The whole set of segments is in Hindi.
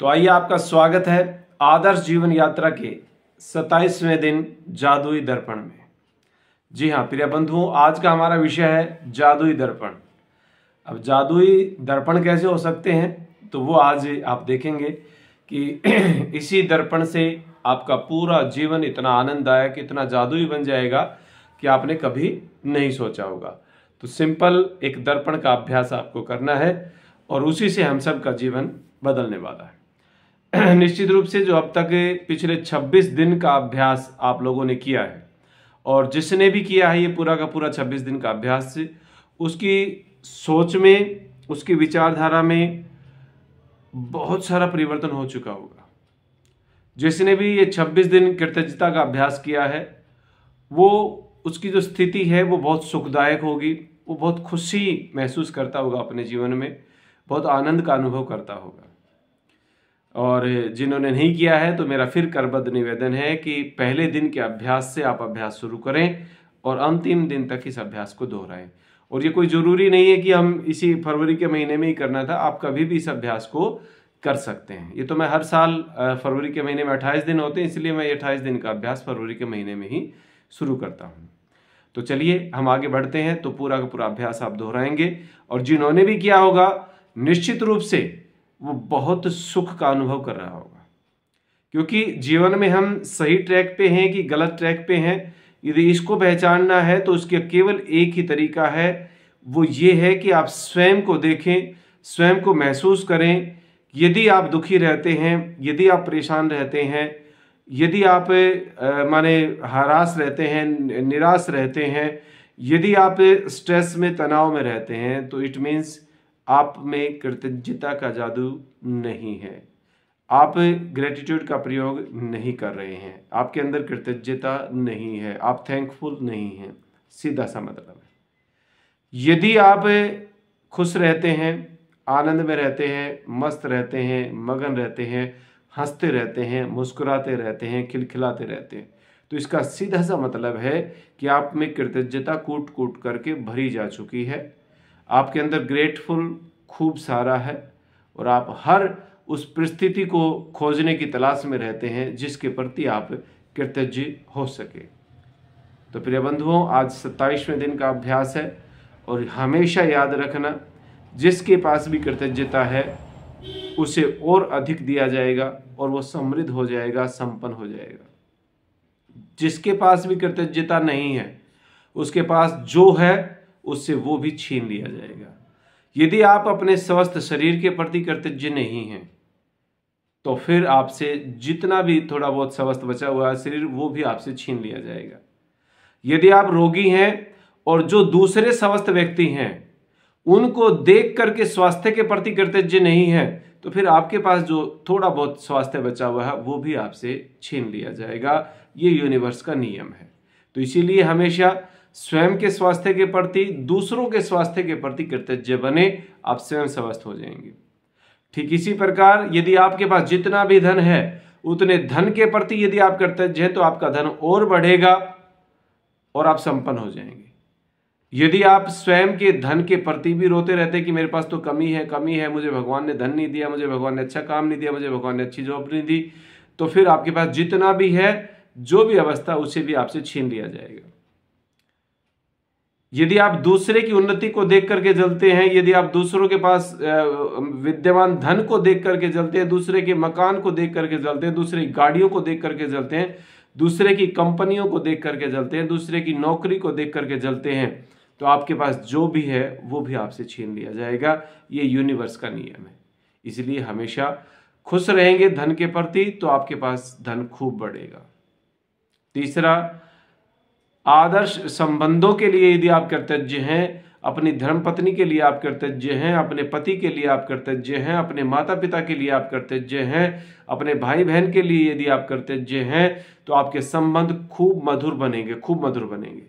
तो आइए, आपका स्वागत है आदर्श जीवन यात्रा के 27वें दिन जादुई दर्पण में। जी हाँ प्रिय बंधुओं, आज का हमारा विषय है जादुई दर्पण। अब जादुई दर्पण कैसे हो सकते हैं, तो वो आज आप देखेंगे कि इसी दर्पण से आपका पूरा जीवन इतना आनंददायक, इतना जादुई बन जाएगा कि आपने कभी नहीं सोचा होगा। तो सिंपल एक दर्पण का अभ्यास आपको करना है और उसी से हम सब का जीवन बदलने वाला है। निश्चित रूप से जो अब तक पिछले 26 दिन का अभ्यास आप लोगों ने किया है, और जिसने भी किया है ये पूरा का पूरा 26 दिन का अभ्यास, उसकी सोच में, उसकी विचारधारा में बहुत सारा परिवर्तन हो चुका होगा। जिसने भी ये 26 दिन कृतज्ञता का अभ्यास किया है, वो उसकी जो स्थिति है वो बहुत सुखदायक होगी। वो बहुत खुशी महसूस करता होगा अपने जीवन में, बहुत आनंद का अनुभव करता होगा। और जिन्होंने नहीं किया है तो मेरा फिर करबद्ध निवेदन है कि पहले दिन के अभ्यास से आप अभ्यास शुरू करें और अंतिम दिन तक इस अभ्यास को दोहराएं। और ये कोई ज़रूरी नहीं है कि हम इसी फरवरी के महीने में ही करना था, आप कभी भी इस अभ्यास को कर सकते हैं। ये तो मैं हर साल फरवरी के महीने में 28 दिन होते हैं, इसलिए मैं 28 दिन का अभ्यास फरवरी के महीने में ही शुरू करता हूँ। तो चलिए हम आगे बढ़ते हैं। तो पूरा का पूरा अभ्यास आप दोहराएंगे और जिन्होंने भी किया होगा निश्चित रूप से वो बहुत सुख का अनुभव कर रहा होगा, क्योंकि जीवन में हम सही ट्रैक पे हैं कि गलत ट्रैक पे हैं, यदि इसको पहचानना है तो उसके केवल एक ही तरीका है, वो ये है कि आप स्वयं को देखें, स्वयं को महसूस करें। यदि आप दुखी रहते हैं, यदि आप परेशान रहते हैं, यदि आप माने हरास रहते हैं, निराश रहते हैं, यदि आप स्ट्रेस में, तनाव में रहते हैं, तो इट मीन्स आप में कृतज्ञता का जादू नहीं है। आप ग्रेटिट्यूड का प्रयोग नहीं कर रहे हैं, आपके अंदर कृतज्ञता नहीं है, आप थैंकफुल नहीं हैं। सीधा सा मतलब है। यदि आप खुश रहते हैं, आनंद में रहते हैं, मस्त रहते हैं, मगन रहते हैं, हंसते रहते हैं, मुस्कुराते रहते हैं, खिलखिलाते रहते हैं, तो इसका सीधा सा मतलब है कि आप में कृतज्ञता कूट कूट करके भरी जा चुकी है। आपके अंदर ग्रेटफुल खूब सारा है और आप हर उस परिस्थिति को खोजने की तलाश में रहते हैं जिसके प्रति आप कृतज्ञ हो सके। तो प्रिय बंधुओं, आज 27वें दिन का अभ्यास है और हमेशा याद रखना, जिसके पास भी कृतज्ञता है उसे और अधिक दिया जाएगा और वो समृद्ध हो जाएगा, संपन्न हो जाएगा। जिसके पास भी कृतज्ञता नहीं है, उसके पास जो है उससे वो भी छीन लिया जाएगा। यदि आप अपने स्वस्थ शरीर के प्रति कृतज्ञ नहीं हैं, तो फिर आपसे जितना भी थोड़ा बहुत स्वस्थ बचा हुआ है शरीर, वो भी आपसे छीन लिया जाएगा। यदि आप रोगी हैं और जो दूसरे स्वस्थ व्यक्ति हैं उनको देख करके स्वास्थ्य के प्रति कृतज्ञ नहीं है, तो फिर आपके पास जो थोड़ा बहुत स्वास्थ्य बचा हुआ है वो भी आपसे छीन लिया जाएगा। ये यूनिवर्स का नियम है। तो इसीलिए हमेशा स्वयं के स्वास्थ्य के प्रति, दूसरों के स्वास्थ्य के प्रति कृतज्ञ बने, आप स्वयं स्वस्थ हो जाएंगे। ठीक इसी प्रकार यदि आपके पास जितना भी धन है, उतने धन के प्रति यदि आप कृतज्ञ हैं तो आपका धन और बढ़ेगा और आप संपन्न हो जाएंगे। यदि आप स्वयं के धन के प्रति भी रोते रहते कि मेरे पास तो कमी है, मुझे भगवान ने धन नहीं दिया, मुझे भगवान ने अच्छा काम नहीं दिया, मुझे भगवान ने अच्छी जॉब नहीं दी, तो फिर आपके पास जितना भी है, जो भी अवस्था, उसे भी आपसे छीन लिया जाएगा। यदि आप दूसरे की उन्नति को देख करके जलते हैं, यदि आप दूसरों के पास विद्यमान धन को देख करके जलते हैं, दूसरे के मकान को देख करके जलते हैं, दूसरे की गाड़ियों को देख करके जलते हैं, दूसरे की कंपनियों को देख करके जलते हैं, दूसरे की नौकरी को देख करके जलते हैं, तो आपके पास जो भी है वो भी आपसे छीन लिया जाएगा। ये यूनिवर्स का नियम है। इसलिए हमेशा खुश रहेंगे धन के प्रति तो आपके पास धन खूब बढ़ेगा। तीसरा, आदर्श संबंधों के लिए यदि आप कृतज्ञ हैं, अपनी धर्मपत्नी के लिए आप कृतज्ञ हैं, अपने पति के लिए आप कृतज्ञ हैं, अपने माता पिता के लिए आप कृतज्ञ हैं, अपने भाई बहन के लिए यदि आप कृतज्ञ हैं, तो आपके संबंध खूब मधुर बनेंगे, खूब मधुर बनेंगे।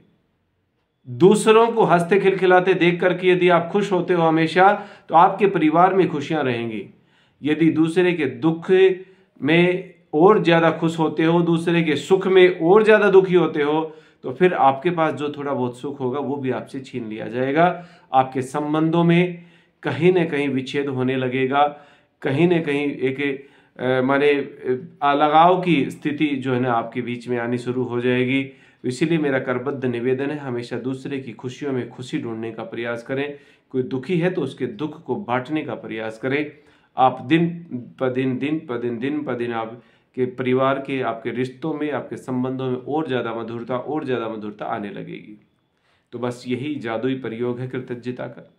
दूसरों को हंसते खिलखिलाते देख करके यदि आप खुश होते हो हमेशा, तो आपके परिवार में खुशियां रहेंगी। यदि दूसरे के दुख में और ज्यादा खुश होते हो, दूसरे के सुख में और ज्यादा दुखी होते हो, तो फिर आपके पास जो थोड़ा बहुत सुख होगा वो भी आपसे छीन लिया जाएगा। आपके संबंधों में कहीं न कहीं विच्छेद होने लगेगा, कहीं न कहीं एक माने अलगाव की स्थिति जो है ना आपके बीच में आनी शुरू हो जाएगी। इसीलिए मेरा करबद्ध निवेदन है, हमेशा दूसरे की खुशियों में खुशी ढूंढने का प्रयास करें। कोई दुखी है तो उसके दुख को बांटने का प्रयास करें। आप दिन प दिन आपके परिवार के, आपके रिश्तों में, आपके संबंधों में और ज़्यादा मधुरता आने लगेगी। तो बस यही जादुई प्रयोग है कृतज्ञता का।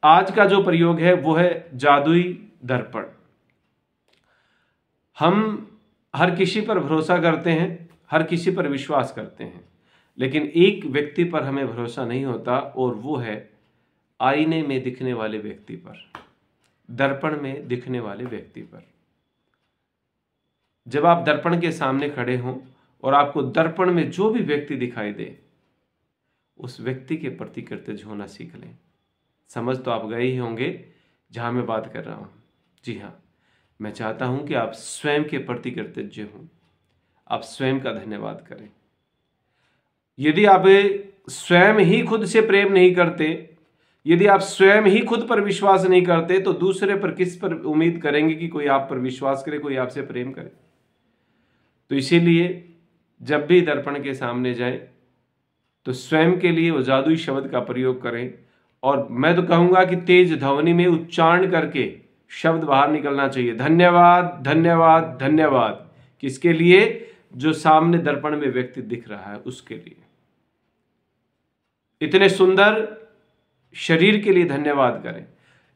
आज का जो प्रयोग है वो है जादुई दर्पण। हम हर किसी पर भरोसा करते हैं, हर किसी पर विश्वास करते हैं, लेकिन एक व्यक्ति पर हमें भरोसा नहीं होता, और वो है आईने में दिखने वाले व्यक्ति पर, दर्पण में दिखने वाले व्यक्ति पर। जब आप दर्पण के सामने खड़े हों और आपको दर्पण में जो भी व्यक्ति दिखाई दे, उस व्यक्ति के प्रति कृतज्ञ होना सीख लें। समझ तो आप गए ही होंगे जहां मैं बात कर रहा हूं। जी हाँ, मैं चाहता हूं कि आप स्वयं के प्रति कृतज्ञ हों, आप स्वयं का धन्यवाद करें। यदि आप स्वयं ही खुद से प्रेम नहीं करते, यदि आप स्वयं ही खुद पर विश्वास नहीं करते, तो दूसरे पर किस पर उम्मीद करेंगे कि कोई आप पर विश्वास करे, कोई आपसे प्रेम करे। तो इसीलिए जब भी दर्पण के सामने जाएं तो स्वयं के लिए वो जादुई शब्द का प्रयोग करें, और मैं तो कहूंगा कि तेज ध्वनि में उच्चारण करके शब्द बाहर निकलना चाहिए, धन्यवाद धन्यवाद धन्यवाद। किसके लिए? जो सामने दर्पण में व्यक्ति दिख रहा है उसके लिए। इतने सुंदर शरीर के लिए धन्यवाद करें,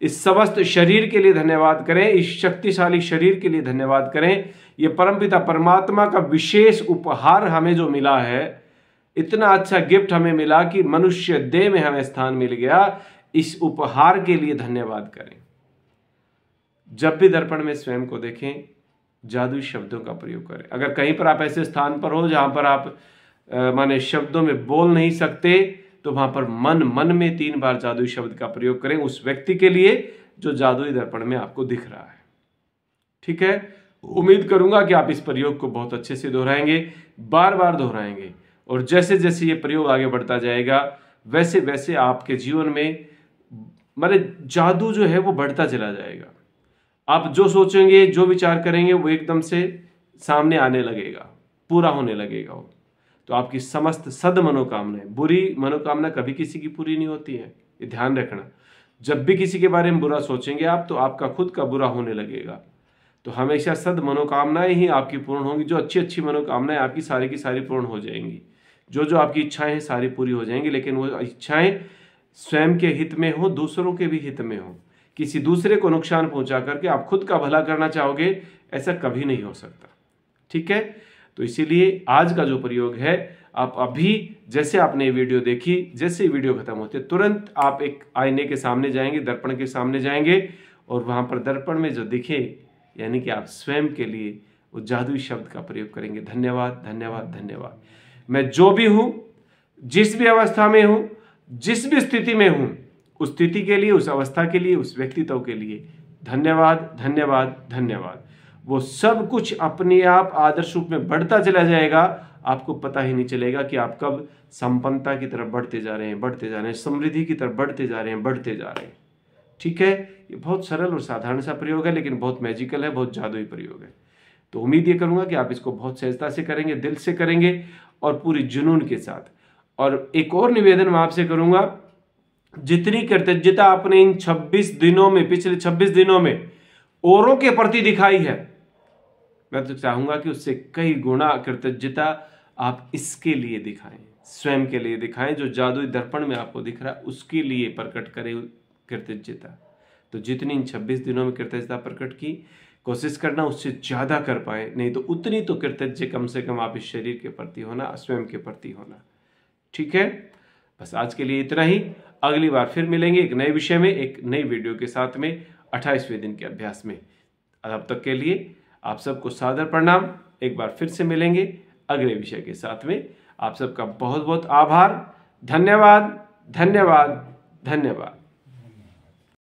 इस समस्त शरीर के लिए धन्यवाद करें, इस शक्तिशाली शरीर के लिए धन्यवाद करें। ये परमपिता परमात्मा का विशेष उपहार हमें जो मिला है, इतना अच्छा गिफ्ट हमें मिला कि मनुष्य देह में हमें स्थान मिल गया। इस उपहार के लिए धन्यवाद करें। जब भी दर्पण में स्वयं को देखें, जादुई शब्दों का प्रयोग करें। अगर कहीं पर आप ऐसे स्थान पर हो जहां पर आप माने शब्दों में बोल नहीं सकते, तो वहां पर मन में 3 बार जादुई शब्द का प्रयोग करें उस व्यक्ति के लिए जो जादुई दर्पण में आपको दिख रहा है। ठीक है, उम्मीद करूंगा कि आप इस प्रयोग को बहुत अच्छे से दोहराएंगे, बार बार दोहराएंगे, और जैसे जैसे ये प्रयोग आगे बढ़ता जाएगा वैसे वैसे आपके जीवन में माने जादू जो है वो बढ़ता चला जाएगा। आप जो सोचेंगे, जो विचार करेंगे, वो एकदम से सामने आने लगेगा, पूरा होने लगेगा वो। तो आपकी समस्त सद मनोकामनाएं, बुरी मनोकामना कभी किसी की पूरी नहीं होती है, ये ध्यान रखना। जब भी किसी के बारे में बुरा सोचेंगे आप, तो आपका खुद का बुरा होने लगेगा। तो हमेशा सद मनोकामनाएं ही आपकी पूर्ण होंगी। जो अच्छी अच्छी मनोकामनाएं आपकी सारी की सारी पूर्ण हो जाएंगी। जो आपकी इच्छाएं हैं सारी पूरी हो जाएंगी, लेकिन वो इच्छाएं स्वयं के हित में हो, दूसरों के भी हित में हो। किसी दूसरे को नुकसान पहुंचा करके आप खुद का भला करना चाहोगे, ऐसा कभी नहीं हो सकता। ठीक है, तो इसीलिए आज का जो प्रयोग है, आप अभी जैसे आपने वीडियो देखी, जैसे वीडियो खत्म होते तुरंत आप एक आईने के सामने जाएंगे, दर्पण के सामने जाएंगे, और वहां पर दर्पण में जो दिखे, यानी कि आप स्वयं के लिए वो जादुई शब्द का प्रयोग करेंगे, धन्यवाद धन्यवाद धन्यवाद। मैं जो भी हूं, जिस भी अवस्था में हूं, जिस भी स्थिति में हूं, उस स्थिति के लिए, उस अवस्था के लिए, उस व्यक्तित्व के लिए धन्यवाद धन्यवाद धन्यवाद। वो सब कुछ अपने आप आदर्श रूप में बढ़ता चला जाएगा। आपको पता ही नहीं चलेगा कि आप कब संपन्नता की तरफ बढ़ते जा रहे हैं, समृद्धि की तरफ बढ़ते जा रहे हैं। ठीक है, ये बहुत सरल और साधारण सा प्रयोग है, लेकिन बहुत मैजिकल है, बहुत जादुई प्रयोग है। तो उम्मीद ये करूंगा कि आप इसको बहुत सहजता से करेंगे, दिल से करेंगे और पूरी जुनून के साथ। और एक और निवेदन मैं आपसे करूंगा, जितनी कृतज्ञता आपने इन 26 दिनों में, पिछले 26 दिनों में औरों के प्रति दिखाई है, मैं तो चाहूंगा कि उससे कई गुना कृतज्ञता आप इसके लिए दिखाएं, स्वयं के लिए दिखाएं। जो जादुई दर्पण में आपको दिख रहा है, उसके लिए प्रकट करें कृतज्ञता। तो जितनी इन 26 दिनों में कृतज्ञता प्रकट की, कोशिश करना उससे ज्यादा कर पाए, नहीं तो उतनी तो कृतज्ञ कम से कम आप इस शरीर के प्रति होना, स्वयं के प्रति होना। ठीक है, बस आज के लिए इतना ही। अगली बार फिर मिलेंगे एक नए विषय में, एक नई वीडियो के साथ में, 28वें दिन के अभ्यास में। तब तक के लिए आप सबको सादर प्रणाम। एक बार फिर से मिलेंगे अगले विषय के साथ में। आप सबका बहुत बहुत आभार, धन्यवाद धन्यवाद धन्यवाद।